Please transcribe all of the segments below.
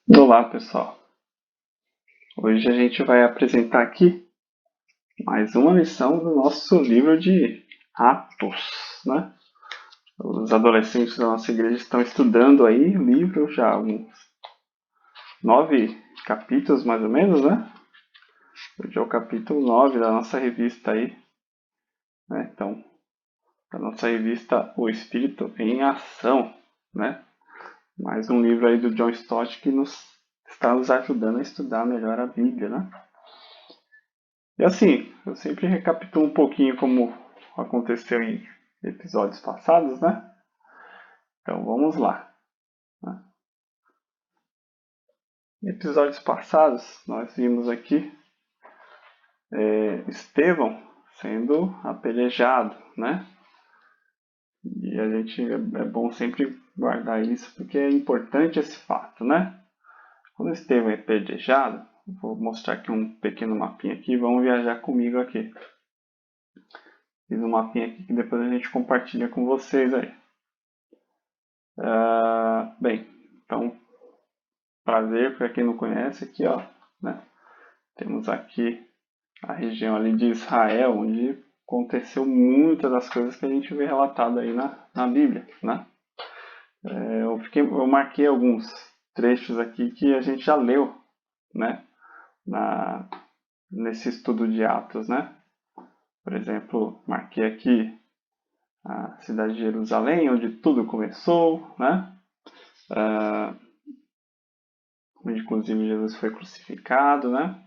Olá, pessoal. Hoje a gente vai apresentar aqui mais uma lição do nosso livro de Atos, né? Os adolescentes da nossa igreja estão estudando aí o livro já há uns 9 capítulos, mais ou menos, né? Hoje é o capítulo 9 da nossa revista aí, né? Então, da nossa revista O Espírito em Ação, né? Mais um livro aí do John Stott que está nos ajudando a estudar melhor a Bíblia, né? E assim, eu sempre recapitulo um pouquinho como aconteceu em episódios passados, né? Então vamos lá. Em episódios passados, nós vimos aqui Estevão sendo apedrejado, né? E a gente é bom sempre guardar isso porque é importante esse fato, né? Quando Estevão é apedrejado, vou mostrar aqui um pequeno mapinha aqui, vamos viajar comigo aqui. Fiz um mapinha aqui que depois a gente compartilha com vocês aí. Bem, então prazer para quem não conhece aqui, ó, né? Temos aqui a região ali de Israel, onde aconteceu muitas das coisas que a gente vê relatado aí na Bíblia, né? Eu marquei alguns trechos aqui que a gente já leu, né? Nesse estudo de Atos, né? Por exemplo, marquei aqui a cidade de Jerusalém, onde tudo começou, né? Onde inclusive Jesus foi crucificado, né?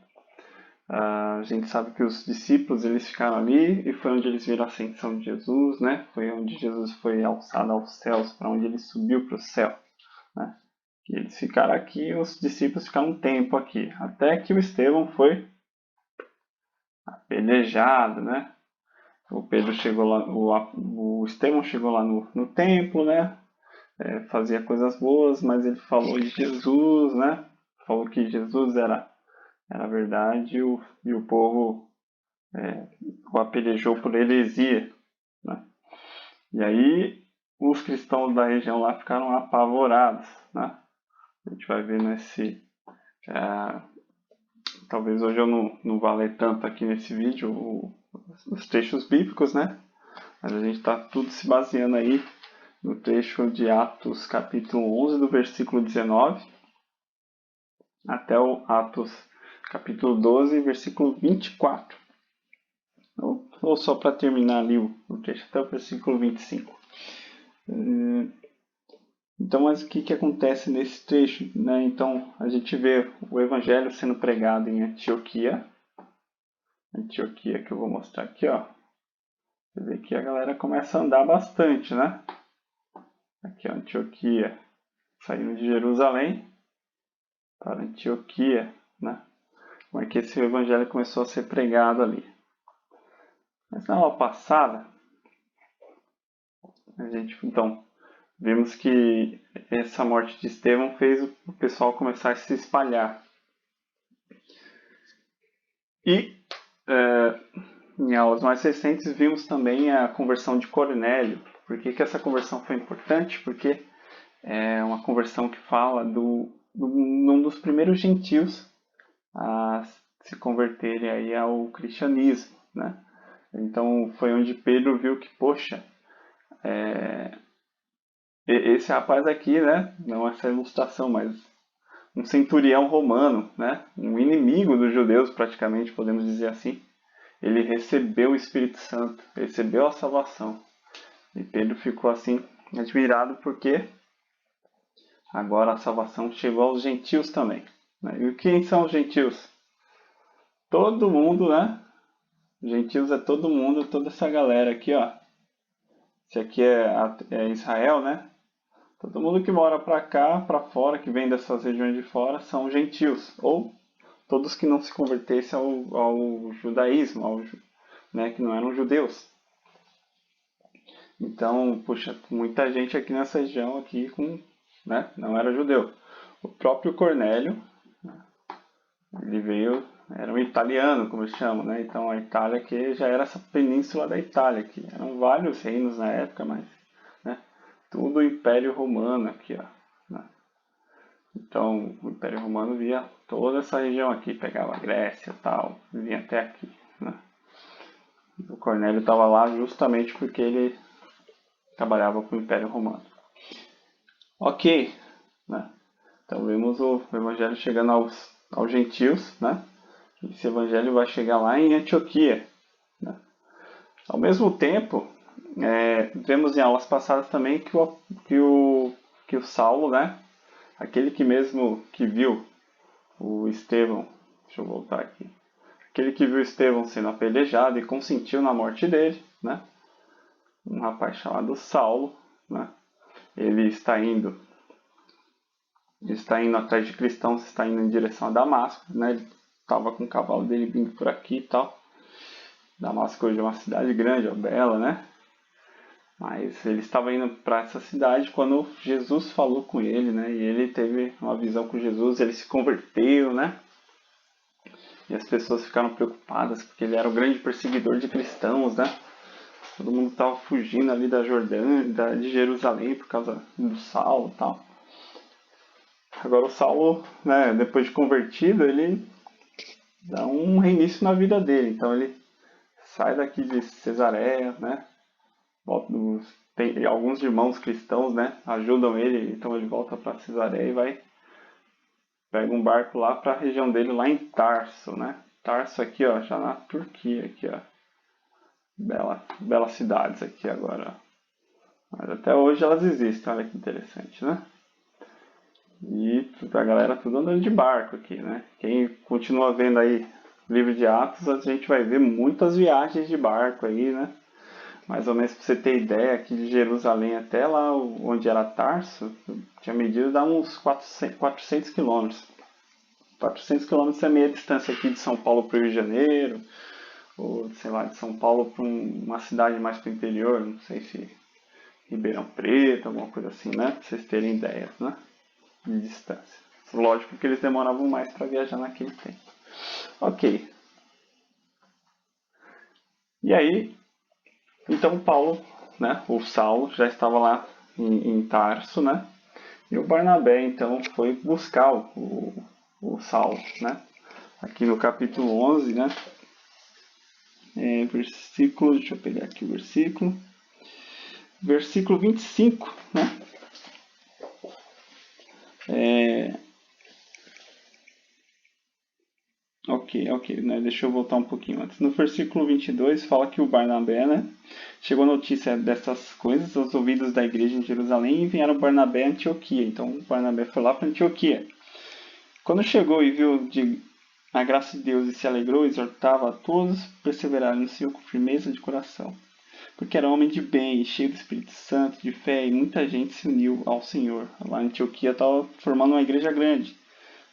A gente sabe que os discípulos eles ficaram ali e foi onde eles viram a ascensão de Jesus, né? Foi onde Jesus foi alçado aos céus, para onde ele subiu para o céu, né? E eles ficaram aqui, os discípulos ficaram um tempo aqui, até que o Estevão foi apedrejado, né? O Pedro chegou lá, o Estevão chegou lá no templo, né? Fazia coisas boas, mas ele falou de Jesus, né? Falou que Jesus era a verdade e o povo o apedrejou por heresia, né? E aí os cristãos da região lá ficaram apavorados, né? A gente vai ver nesse... É, talvez hoje eu não vá ler tanto aqui nesse vídeo os textos bíblicos, né? Mas a gente está tudo se baseando aí no trecho de Atos capítulo 11 do versículo 19 até o Atos capítulo 12 versículo 24. Ou só para terminar ali o trecho até o versículo 25. Então, mas o que acontece nesse trecho, né? Então, a gente vê o evangelho sendo pregado em Antioquia. Antioquia que eu vou mostrar aqui, ó. Você vê que a galera começa a andar bastante, né? Aqui, ó, Antioquia, saindo de Jerusalém para Antioquia, né? Como é que esse evangelho começou a ser pregado ali. Mas na aula passada, a gente, então, vimos que essa morte de Estevão fez o pessoal começar a se espalhar. E em aulas mais recentes vimos também a conversão de Cornélio. Por que essa conversão foi importante? Porque é uma conversão que fala num dos primeiros gentios a se converterem aí ao cristianismo, né? Então foi onde Pedro viu que, poxa, esse rapaz aqui, né? Não essa ilustração, mas um centurião romano, né? Um inimigo dos judeus, praticamente, podemos dizer assim. Ele recebeu o Espírito Santo, recebeu a salvação. E Pedro ficou assim admirado porque agora a salvação chegou aos gentios também, né? E quem são os gentios? Todo mundo, né? Gentios é todo mundo, toda essa galera aqui, ó. Esse aqui é Israel, né? Todo mundo que mora para cá, para fora, que vem dessas regiões de fora, são gentios. Ou todos que não se convertessem ao judaísmo, né? Que não eram judeus. Então, puxa, muita gente aqui nessa região aqui né, não era judeu. O próprio Cornélio, ele veio, era um italiano, como eles chamam, né? Então a Itália aqui já era essa península da Itália aqui. Eram vários reinos na época, mas, né, tudo o Império Romano aqui, ó, né? Então o Império Romano via toda essa região aqui, pegava a Grécia e tal, vinha até aqui, né? O Cornélio estava lá justamente porque ele trabalhava com o Império Romano. Ok, né? Então vemos o Evangelho chegando aos gentios, né? Esse Evangelho vai chegar lá em Antioquia, né? Ao mesmo tempo, vemos em aulas passadas também que o Saulo, né? Aquele que mesmo que viu o Estevão, deixa eu voltar aqui, aquele que viu Estevão sendo apedrejado e consentiu na morte dele, né? Um rapaz chamado Saulo, né? Ele está indo atrás de cristãos, está indo em direção a Damasco, né? Ele estava com o cavalo dele vindo por aqui e tal. Damasco hoje é uma cidade grande, é bela, né? Mas ele estava indo para essa cidade quando Jesus falou com ele, né? E ele teve uma visão com Jesus, ele se converteu, né? E as pessoas ficaram preocupadas porque ele era o grande perseguidor de cristãos, né? Todo mundo estava fugindo ali da Jordânia, de Jerusalém por causa do Saulo e tal. Agora o Saulo, né, depois de convertido, ele dá um reinício na vida dele. Então ele sai daqui de Cesareia, né? Tem alguns irmãos cristãos, né? Ajudam ele, então ele volta para Cesareia e pega um barco lá para a região dele, lá em Tarso, né? Tarso aqui, ó, já na Turquia, aqui, ó. Belas cidades aqui agora. Mas até hoje elas existem, olha que interessante, né? E a galera tudo andando de barco aqui, né? Quem continua vendo aí livro de Atos, a gente vai ver muitas viagens de barco aí, né? Mais ou menos para você ter ideia, aqui de Jerusalém até lá onde era Tarso, tinha medido dá uns 400 quilômetros. 400 quilômetros é meia distância aqui de São Paulo para o Rio de Janeiro, ou sei lá, de São Paulo para uma cidade mais para o interior, não sei se Ribeirão Preto, alguma coisa assim, né? Para vocês terem ideias, né? De distância. Lógico que eles demoravam mais para viajar naquele tempo. Ok. E aí, então Paulo, né, o Saulo já estava lá em Tarso, né? E o Barnabé então foi buscar o Saulo, né? Aqui no capítulo 11, né? Versículo, deixa eu pegar aqui o versículo. Versículo 25, né? Ok, né? Deixa eu voltar um pouquinho antes. No versículo 22 fala que o Barnabé, né? Chegou a notícia dessas coisas aos ouvidos da igreja em Jerusalém e vieram Barnabé a Antioquia. Então o Barnabé foi lá para Antioquia. Quando chegou e viu a graça de Deus e se alegrou, exortava a todos a perseverarem no Senhor com firmeza de coração. Porque era homem de bem, cheio do Espírito Santo, de fé, e muita gente se uniu ao Senhor. Lá em Antioquia estava formando uma igreja grande.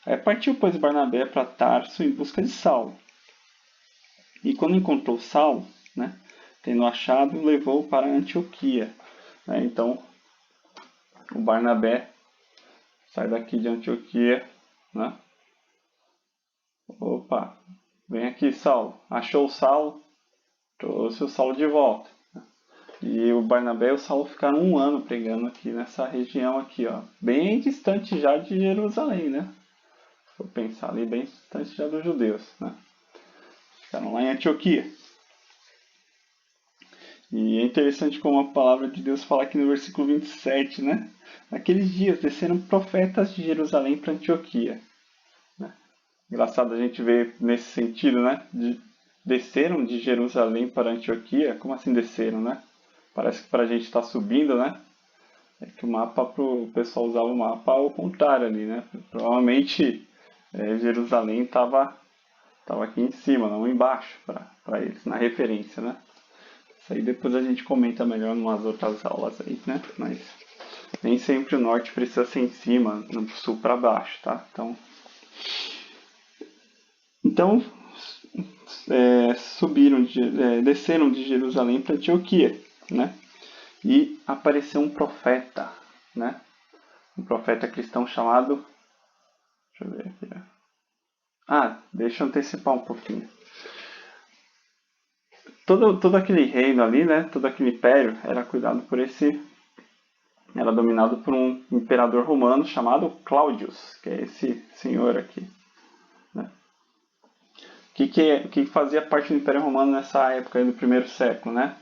Aí partiu, pois, Barnabé para Tarso em busca de Saulo. E quando encontrou Saulo, né, tendo achado, levou-o para Antioquia. Então, o Barnabé sai daqui de Antioquia, né? Opa, vem aqui, Saulo. Achou o Saulo, trouxe o Saulo de volta. E o Barnabé e o Saulo ficaram um ano pregando aqui nessa região aqui, ó, bem distante já de Jerusalém, né? Se for pensar ali, bem distante já dos judeus, né? Ficaram lá em Antioquia. E é interessante como a palavra de Deus fala aqui no versículo 27, né? Naqueles dias desceram profetas de Jerusalém para Antioquia. Né? Engraçado a gente ver nesse sentido, né? Desceram de Jerusalém para Antioquia. Como assim desceram, né? Parece que para a gente está subindo, né? É que o pessoal usava o mapa ao contrário ali, né? Provavelmente Jerusalém estava aqui em cima, não embaixo, para eles, na referência, né? Isso aí depois a gente comenta melhor em umas outras aulas aí, né? Mas nem sempre o norte precisa ser em cima, no sul para baixo, tá? Então desceram de Jerusalém para Antioquia, né? E apareceu um profeta, né? Um profeta cristão chamado, deixa eu ver aqui. Deixa eu antecipar um pouquinho. Todo aquele reino ali, né? Todo aquele império era cuidado por esse era dominado por um imperador romano chamado Claudius, que é esse senhor aqui. Né? O que fazia parte do Império Romano nessa época aí do primeiro século, né?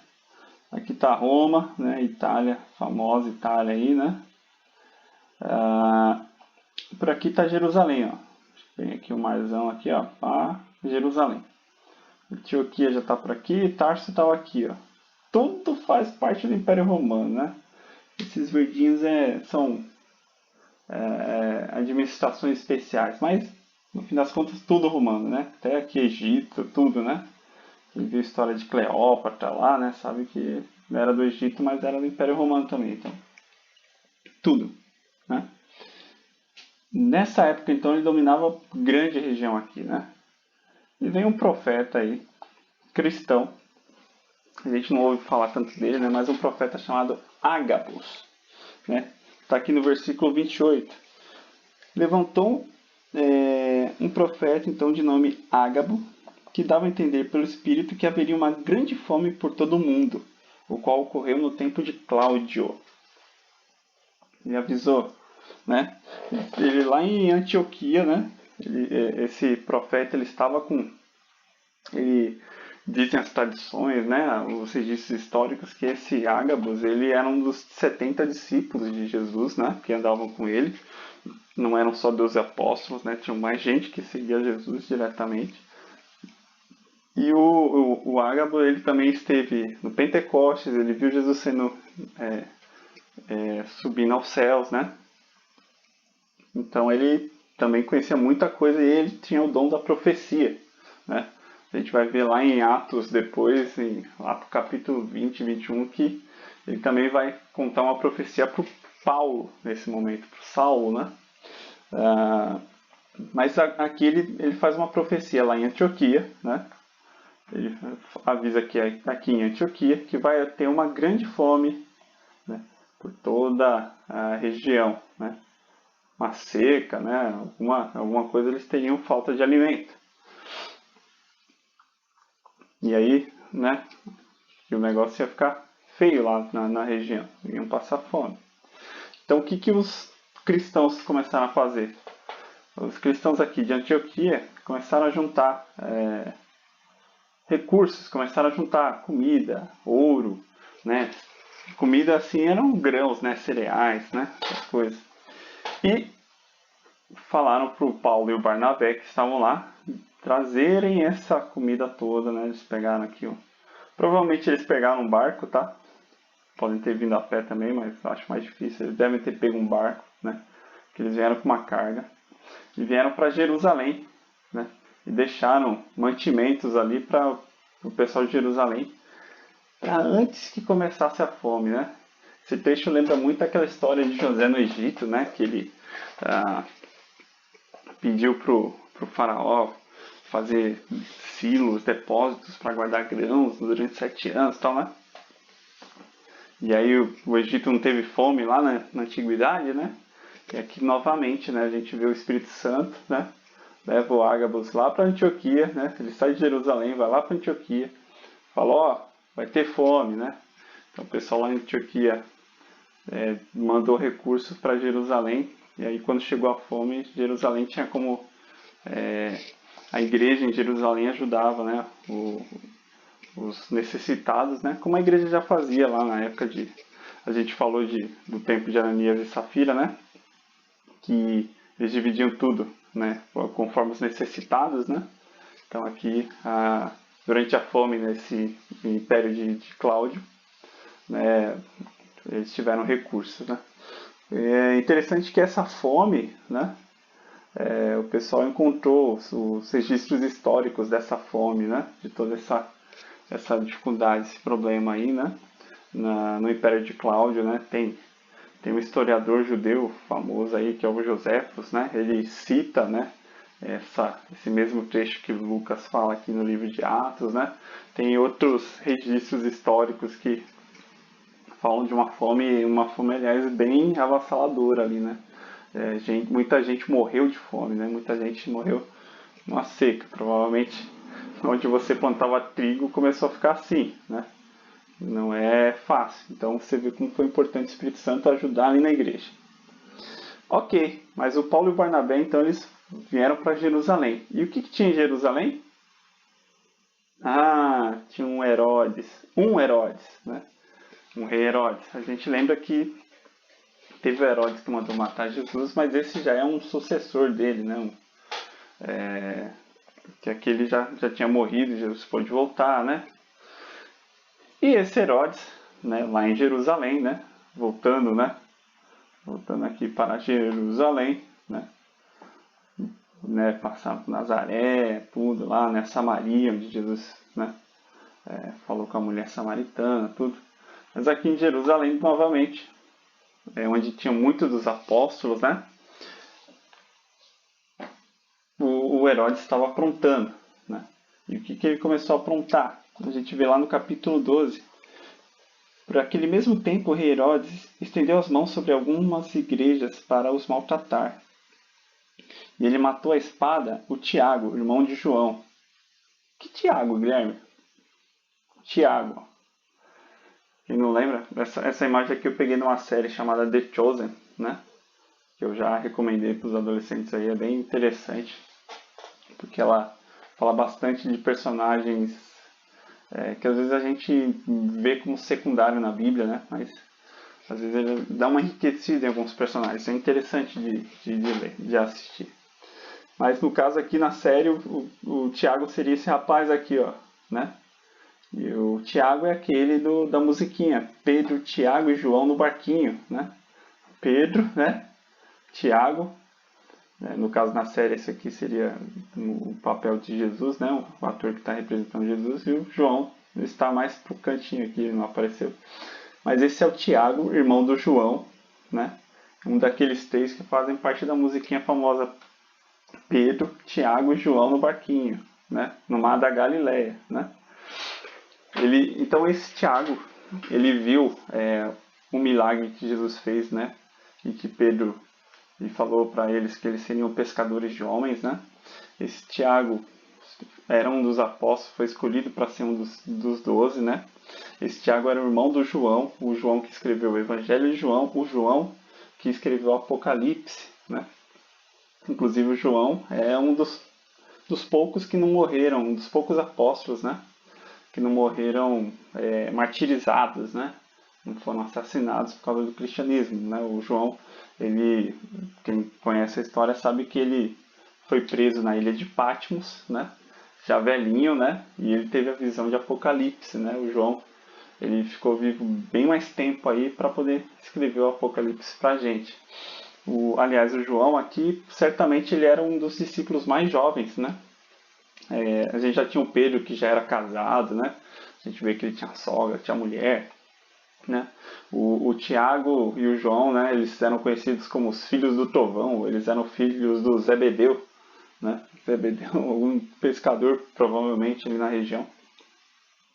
Aqui está Roma, né? Itália, famosa Itália aí, né? Por aqui está Jerusalém, ó. Tem aqui o marzão aqui, ó, Jerusalém. Antioquia já está por aqui, Tarso estava aqui, ó. Tudo faz parte do Império Romano, né? Esses verdinhos são administrações especiais, mas no fim das contas tudo romano, né? Até aqui Egito, tudo, né? Quem viu a história de Cleópatra lá, né? Sabe que não era do Egito, mas era do Império Romano também, então tudo, né? Nessa época, então, ele dominava grande região aqui, né? E vem um profeta aí, cristão, a gente não ouve falar tanto dele, né? Mas um profeta chamado Ágabos, né? Está aqui no versículo 28. Levantou um profeta, então, de nome Ágabo, que dava a entender pelo Espírito que haveria uma grande fome por todo o mundo, o qual ocorreu no tempo de Cláudio. Ele avisou, né? Ele lá em Antioquia, né? Esse profeta, ele estava com... Ele dizem as tradições, né? Os registros históricos, que esse Ágabos, ele era um dos 70 discípulos de Jesus, né? Que andavam com ele. Não eram só 12 apóstolos, né? Tinha mais gente que seguia Jesus diretamente. E o Ágabo, ele também esteve no Pentecostes, ele viu Jesus sendo subindo aos céus, né? Então ele também conhecia muita coisa e ele tinha o dom da profecia, né? A gente vai ver lá em Atos depois, lá pro capítulo 20 e 21, que ele também vai contar uma profecia para o Paulo nesse momento, para o Saulo, né? Mas aqui ele faz uma profecia lá em Antioquia, né? Ele avisa que aqui em Antioquia que vai ter uma grande fome, né, por toda a região, né? Uma seca, né? Alguma coisa eles teriam falta de alimento. E aí, né? Que o negócio ia ficar feio lá na região, iam passar fome. Então o que os cristãos começaram a fazer? Os cristãos aqui de Antioquia começaram a juntar recursos, começaram a juntar comida, ouro, né? Comida assim eram grãos, né? Cereais, né? Essas coisas. E falaram para o Paulo e o Barnabé que estavam lá trazerem essa comida toda, né? Eles pegaram aqui, provavelmente eles pegaram um barco, tá? Podem ter vindo a pé também, mas acho mais difícil. Eles devem ter pego um barco, né? Que eles vieram com uma carga e vieram para Jerusalém, né? E deixaram mantimentos ali para o pessoal de Jerusalém, para antes que começasse a fome, né? Esse texto lembra muito aquela história de José no Egito, né? Que ele pediu pro faraó fazer silos, depósitos para guardar grãos durante 7 anos, tal, né? E aí o Egito não teve fome lá na antiguidade, né? E aqui novamente, né? A gente vê o Espírito Santo, né? Leva o Ágabos lá para Antioquia, né? Ele sai de Jerusalém, vai lá para Antioquia, fala, ó, vai ter fome, né? Então o pessoal lá em Antioquia mandou recursos para Jerusalém, e aí quando chegou a fome, Jerusalém tinha como a igreja em Jerusalém ajudava, né? Os necessitados, né? Como a igreja já fazia lá na época a gente falou do tempo de Ananias e Safira, né? Que eles dividiam tudo, né? Conforme os necessitados, né? Então aqui, durante a fome nesse império de Cláudio, né? Eles tiveram recursos, né? É interessante que essa fome, né? O pessoal encontrou os registros históricos dessa fome, né? De toda essa dificuldade, esse problema aí, né? No Império de Cláudio, né? Tem um historiador judeu famoso aí, que é o Joséfos, né? Ele cita, né? Esse mesmo trecho que Lucas fala aqui no livro de Atos, né? Tem outros registros históricos que falam de uma fome, aliás, bem avassaladora ali, né? Muita gente morreu de fome, né? Muita gente morreu numa seca. Provavelmente onde você plantava trigo começou a ficar assim, né? Não é fácil. Então você vê como foi importante o Espírito Santo ajudar ali na igreja. Ok, mas o Paulo e o Barnabé, então, eles vieram para Jerusalém. E o que tinha em Jerusalém? Ah, tinha um Herodes, né? Um rei Herodes. A gente lembra que teve o Herodes que mandou matar Jesus, mas esse já é um sucessor dele, né? Que aquele já tinha morrido, Jesus pôde voltar, né? E esse Herodes, né, lá em Jerusalém, né? Voltando, né? Voltando aqui para Jerusalém, né? Passando por Nazaré, tudo lá, né? Samaria, onde Jesus, né? Falou com a mulher samaritana, tudo. Mas aqui em Jerusalém, novamente, onde tinha muitos dos apóstolos, né? O Herodes estava aprontando, né? E o que ele começou a aprontar? A gente vê lá no capítulo 12. Por aquele mesmo tempo, o rei Herodes estendeu as mãos sobre algumas igrejas para os maltratar. E ele matou a espada o Tiago, irmão de João. Que Tiago, Guilherme? Tiago. Quem não lembra? Essa imagem aqui eu peguei numa série chamada The Chosen, né? Que eu já recomendei para os adolescentes aí. É bem interessante. Porque ela fala bastante de personagens que às vezes a gente vê como secundário na Bíblia, né? Mas às vezes ele dá uma enriquecida em alguns personagens. É interessante de ler, de assistir. Mas no caso aqui na série, o Tiago seria esse rapaz aqui, ó, né? E o Tiago é aquele da musiquinha. Pedro, Tiago e João no barquinho, né? Pedro, né? Tiago. No caso na série, esse aqui seria o papel de Jesus, né? O ator que está representando Jesus. E o João está mais pro cantinho aqui, ele não apareceu. Mas esse é o Tiago, irmão do João, né? Um daqueles três que fazem parte da musiquinha famosa Pedro, Tiago e João no barquinho, né? No mar da Galileia, né? Então esse Tiago, ele viu um milagre que Jesus fez, né? E que Pedro falou para eles que eles seriam pescadores de homens, né? Esse Tiago era um dos apóstolos, foi escolhido para ser um dos 12, né? Esse Tiago era o irmão do João, o João que escreveu o Evangelho de João, o João que escreveu o Apocalipse, né? Inclusive o João é um dos poucos que não morreram, um dos poucos apóstolos, né? Que não morreram martirizados, né? Não foram assassinados por causa do cristianismo, né? O João, quem conhece a história sabe que ele foi preso na ilha de Patmos, né? Já velhinho, né? E ele teve a visão de Apocalipse, né? O João, ele ficou vivo bem mais tempo aí para poder escrever o Apocalipse para a gente. Aliás, o João aqui, certamente ele era um dos discípulos mais jovens, né? A gente já tinha o Pedro que já era casado, né? A gente vê que ele tinha sogra, tinha mulher, né? O Tiago e o João, né? Eles eram conhecidos como os filhos do trovão, eles eram filhos do Zebedeu, né? Zebedeu, algum pescador provavelmente ali na região.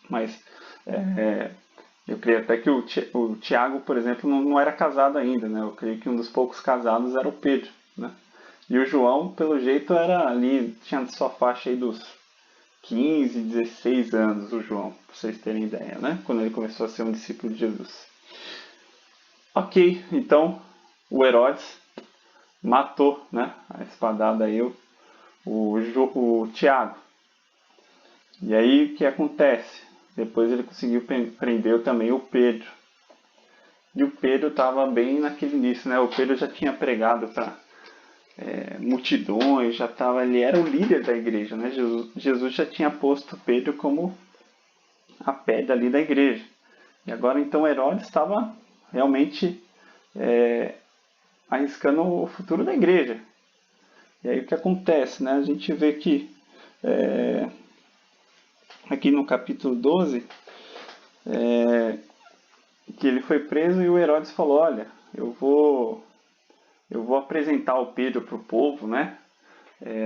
Mas eu creio até que o Tiago, por exemplo, não era casado ainda, né? Eu creio que um dos poucos casados era o Pedro, né? E o João, pelo jeito, era ali, tinha sua faixa aí dos 15, 16 anos, o João, para vocês terem ideia, né? Quando ele começou a ser um discípulo de Jesus. Ok, então o Herodes matou, né? A espadada aí, o Tiago. E aí o que acontece? Depois ele conseguiu prender também o Pedro. E o Pedro estava bem naquele início, né? O Pedro já tinha pregado para multidões, ele era o líder da igreja, né? Jesus já tinha posto Pedro como a pedra ali da igreja. E agora então Herodes estava realmente arriscando o futuro da igreja. E aí o que acontece, né? A gente vê que aqui no capítulo 12, que ele foi preso e o Herodes falou, olha, eu vou apresentar o Pedro para o povo, né?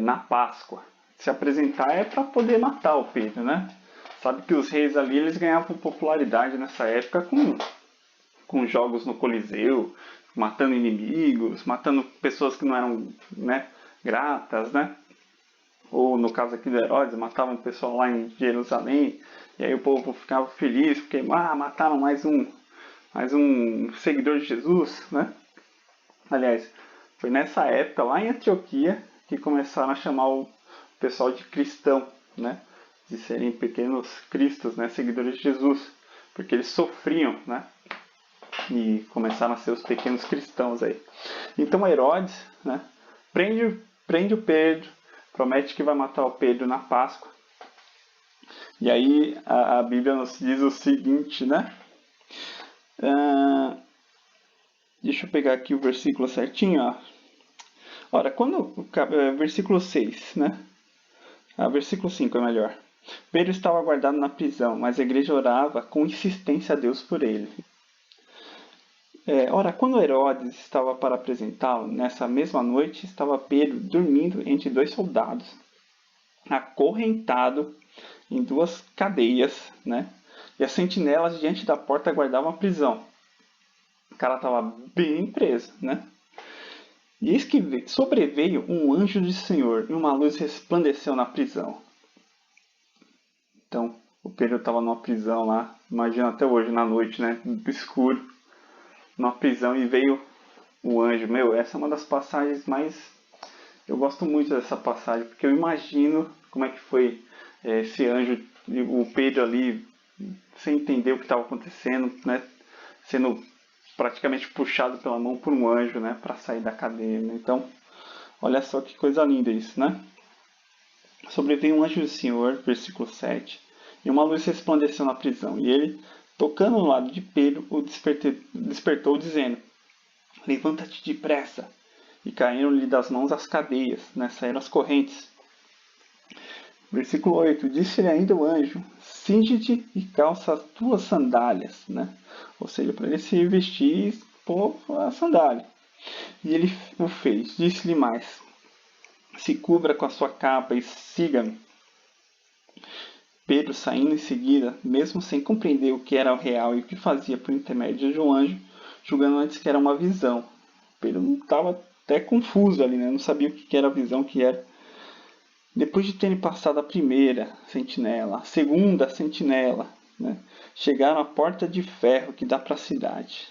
Na Páscoa. Se apresentar é para poder matar o Pedro, né? Sabe que os reis ali eles ganhavam popularidade nessa época com jogos no Coliseu, matando inimigos, matando pessoas que não eram, né, gratas, né? Ou no caso aqui do Herodes, matavam o pessoal lá em Jerusalém. E aí o povo ficava feliz porque mataram mais um seguidor de Jesus, né? Aliás, foi nessa época, lá em Antioquia, que começaram a chamar o pessoal de cristão, né? De serem pequenos cristos, né? Seguidores de Jesus, porque eles sofriam, né? E começaram a ser os pequenos cristãos aí. Então Herodes, né? Prende o Pedro, promete que vai matar o Pedro na Páscoa. E aí a Bíblia nos diz o seguinte, né? Deixa eu pegar aqui o versículo certinho, ó. Ora, versículo 6, né? Versículo 5 é melhor. Pedro estava guardado na prisão, mas a igreja orava com insistência a Deus por ele. Ora, quando Herodes estava para apresentá-lo, nessa mesma noite estava Pedro dormindo entre dois soldados, acorrentado em duas cadeias, né? E as sentinelas diante da porta guardavam a prisão. O cara estava bem preso, né? E eis que sobreveio um anjo do Senhor e uma luz resplandeceu na prisão. Então, o Pedro estava numa prisão lá, imagina até hoje, na noite, né? Escuro, numa prisão, e veio o anjo. Meu, essa é uma das passagens mais... Eu gosto muito dessa passagem, porque eu imagino como é que foi esse anjo, o Pedro ali, sem entender o que estava acontecendo, né? Sendo praticamente puxado pela mão por um anjo, né? Para sair da cadeia. Né? Então, olha só que coisa linda isso, né? Sobreveio um anjo do Senhor, versículo 7, e uma luz resplandeceu na prisão, e ele, tocando no lado de Pedro, o despertou, dizendo: Levanta-te depressa. E caíram-lhe das mãos as cadeias, né? Saíram as correntes. Versículo 8, disse-lhe ainda o anjo: Cinge-te e calça as tuas sandálias, né? Ou seja, para ele se vestir e pôr a sandália. E ele o fez. Disse-lhe mais: Se cubra com a sua capa e siga-me. Pedro, saindo em seguida, mesmo sem compreender o que era o real e o que fazia por intermédio de um anjo, julgando antes que era uma visão. Pedro estava até confuso ali, né? Não sabia o que era a visão que era. Depois de terem passado a primeira sentinela, a segunda sentinela, né? Chegaram à porta de ferro que dá para a cidade,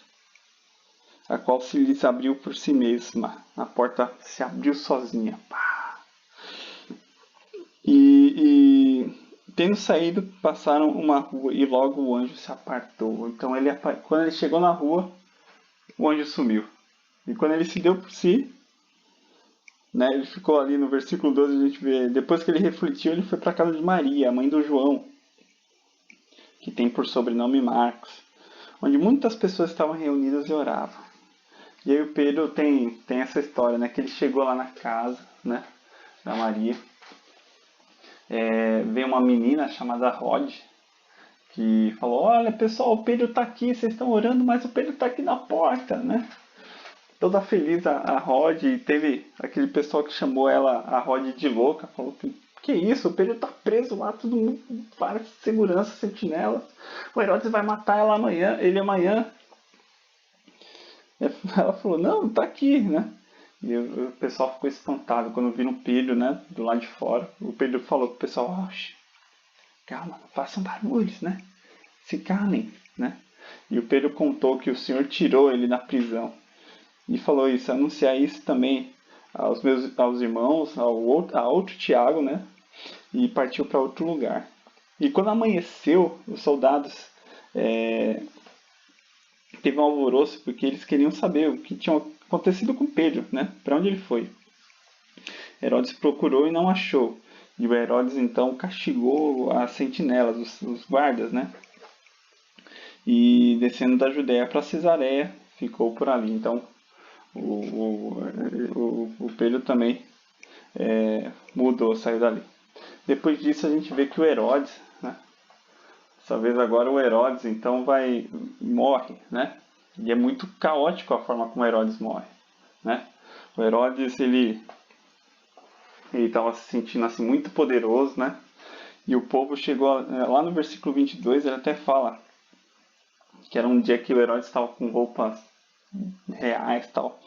a qual se lhes abriu por si mesma. A porta se abriu sozinha. E tendo saído, passaram uma rua e logo o anjo se apartou. Então, quando ele chegou na rua, o anjo sumiu. E quando ele se deu por si, né, ele ficou ali no versículo 12, a gente vê, depois que ele refletiu, ele foi para a casa de Maria, a mãe do João, que tem por sobrenome Marcos, onde muitas pessoas estavam reunidas e oravam. E aí o Pedro tem essa história, né, que ele chegou lá na casa, né, da Maria. Veio uma menina chamada Rod, que falou: olha pessoal, o Pedro está aqui, vocês estão orando, mas o Pedro está aqui na porta, né? Toda feliz a Rod, e teve aquele pessoal que chamou a Rod de louca, falou que isso, o Pedro está preso lá, todo mundo, várias segurança, sentinelas, o Herodes vai matar ele amanhã. Ela falou: não, tá aqui, né? E o pessoal ficou espantado quando viram o Pedro, né, do lado de fora. O Pedro falou pro pessoal: calma, não façam barulhos, né? Se calem, né? E o Pedro contou que o Senhor tirou ele da prisão. E falou isso, anunciar isso também aos irmãos, a outro Tiago, né? E partiu para outro lugar. E quando amanheceu, os soldados teve um alvoroço porque eles queriam saber o que tinha acontecido com Pedro, né? Para onde ele foi. Herodes procurou e não achou. E o Herodes então castigou as sentinelas, os guardas, né? E descendo da Judéia para Cesareia, ficou por ali. Então o Pedro também mudou, saiu dali. Depois disso a gente vê que o Herodes, né? Dessa vez agora o Herodes então morre, né? E é muito caótico a forma como Herodes morre, né? O Herodes ele estava se sentindo assim muito poderoso, né? E o povo chegou lá no versículo 22, ele até fala que era um dia que o Herodes estava com roupas reais e tal.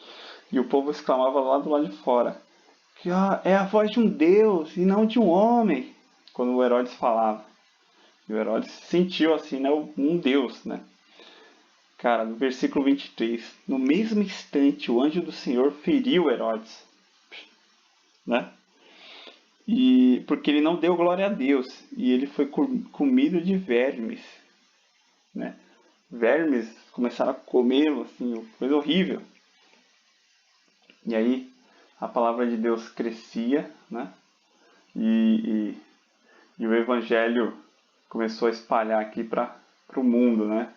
E o povo exclamava lá do lado de fora que é a voz de um Deus e não de um homem, quando o Herodes falava. E o Herodes se sentiu assim, né, um deus, né? Cara, no versículo 23, no mesmo instante o anjo do Senhor feriu Herodes, né? E porque ele não deu glória a Deus e ele foi comido de vermes, né? Vermes começaram a comê-lo, assim, coisa horrível. E aí a palavra de Deus crescia, né? E o evangelho começou a espalhar aqui para o mundo, né?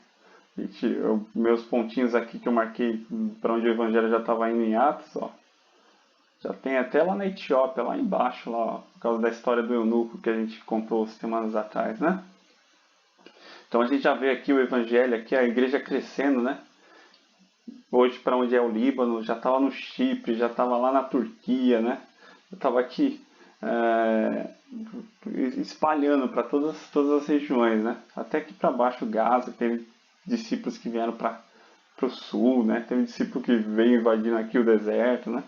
Meus pontinhos aqui que eu marquei para onde o evangelho já estava indo em Atos, ó, já tem até lá na Etiópia, lá embaixo, lá, ó, por causa da história do eunuco que a gente contou semanas atrás, né? Então a gente já vê aqui o evangelho, aqui a igreja crescendo, né? Hoje para onde é o Líbano, já estava no Chipre, já estava lá na Turquia, né? Eu estava aqui espalhando para todas as regiões, né? Até aqui para baixo, Gaza, teve discípulos que vieram para o sul, né? Teve discípulo que veio invadindo aqui o deserto, né?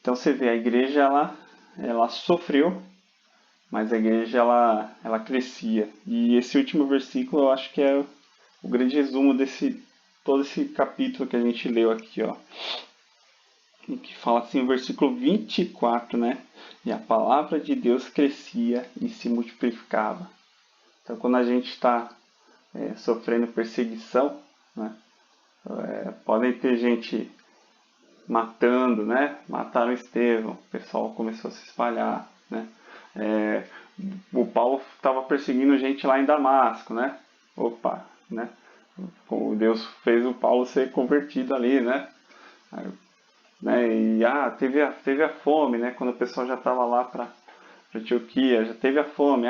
Então você vê, a igreja ela sofreu, mas a igreja ela crescia. E esse último versículo eu acho que é o grande resumo desse todo esse capítulo que a gente leu aqui, ó. Que fala assim, o versículo 24, né? E a palavra de Deus crescia e se multiplicava. Então, quando a gente está sofrendo perseguição, né? Podem ter gente matando, né? Mataram Estevão, o pessoal começou a se espalhar, né? O Paulo estava perseguindo gente lá em Damasco, né? Opa, né? Deus fez o Paulo ser convertido ali, né? Né? E teve a fome, né? Quando o pessoal já estava lá para Antioquia, já teve a fome,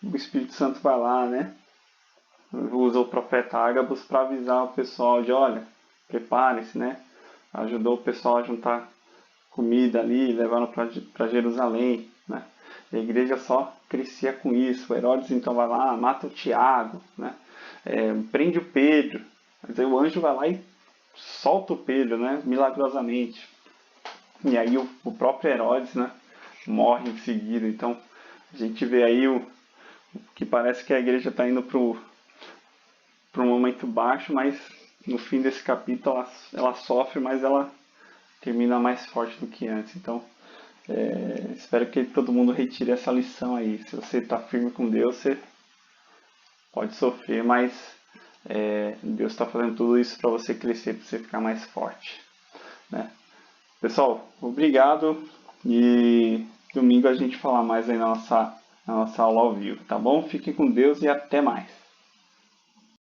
o Espírito Santo vai lá, né? Usa o profeta Ágabos para avisar o pessoal de, olha, prepare-se, né? Ajudou o pessoal a juntar comida ali, levaram para Jerusalém, né? E a igreja só crescia com isso. O Herodes então vai lá, mata o Tiago, né? Prende o Pedro. Mas aí o anjo vai lá e solta o Pedro, né? Milagrosamente. E aí o próprio Herodes, né? Morre em seguida. Então a gente vê aí o que parece que a igreja está indo para um momento baixo, mas no fim desse capítulo ela sofre, mas ela termina mais forte do que antes. Então espero que todo mundo retire essa lição aí. Se você está firme com Deus, você pode sofrer, mas Deus está fazendo tudo isso para você crescer, para você ficar mais forte, né? Pessoal, obrigado e domingo a gente fala mais aí na nossa aula ao vivo, tá bom? Fique com Deus e até mais.